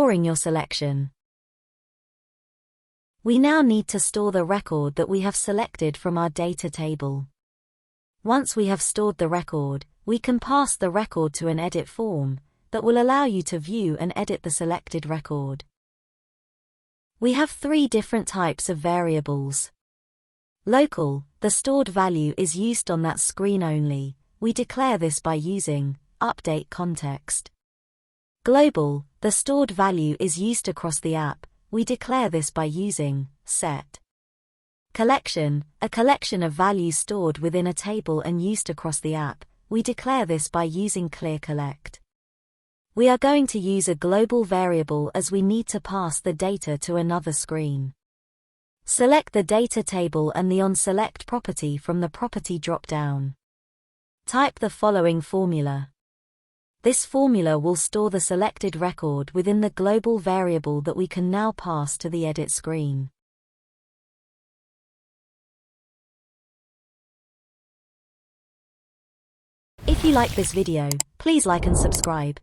storing your selection. We now need to store the record that we have selected from our data table. Once we have stored the record, we can pass the record to an edit form that will allow you to view and edit the selected record. We have three different types of variables. Local, the stored value is used on that screen only. We declare this by using update context. Global, the stored value is used across the app. We declare this by using set. Collection, a collection of values stored within a table and used across the app. We declare this by using clear collect. We are going to use a global variable as we need to pass the data to another screen. Select the data table and the onSelect property from the property drop-down. Type the following formula. This formula will store the selected record within the global variable that we can now pass to the edit screen. If you like this video, please like and subscribe.